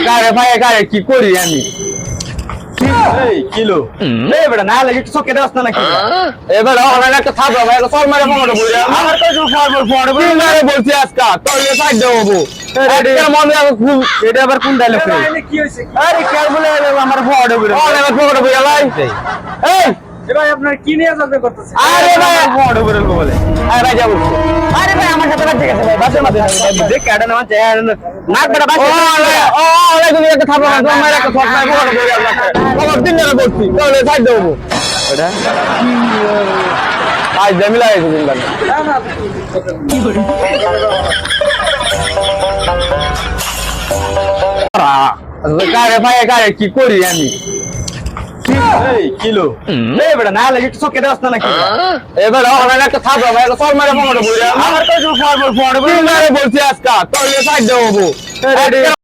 কারে ভাই কারে কি করি আমি এই কিলো এই বেটা না লাগে কিছু কেটে আসছে নাকি এবার অনলাইনে একটা থাপড়া ভাই সর মারে ফোনটা বলি আমার তো জু ফারবো ফোড়ে তিন মারে বলছি আজকে তোলে সাইড দেবো একটা মনে হবে খুব এটা আবার কোন ডায়লগ রে কি হইছে আরে কে বলে আমার ফোড়ে বলে অনলাইনে ফোনটা বলি ভাই এই এ ভাই আপনার কি নিয়ে যত্ন করতেছে আরে ভাই ফোড়ে বলে বলে আরে ভাই যাবো আরে ভাই আমার সাথে ঠিক আছে ভাই বাসের মাঝে দেখ কাটা না চায় নাক বেটা বাস ও তুমি একটা থাপড়া তোমার একটা শট মারে ফোনটা বলি আমার তিন জনে বলছি তোলে সাইড দেবো ওটা আজ জমিলা হয়েছে দিনটা না না কি করে কারে ভাই কারে কি করি আমি এই কিলো এই বেটা না লাগে কিছু কেটে আসছে নাকি এবার অনলাইনে একটা থাপড়া ভাই সর মারে ফোনটা বলি আমার তো জু ফারবো ফোড়ে তিন মারে বলছি আজকে তোলে সাইড দেবো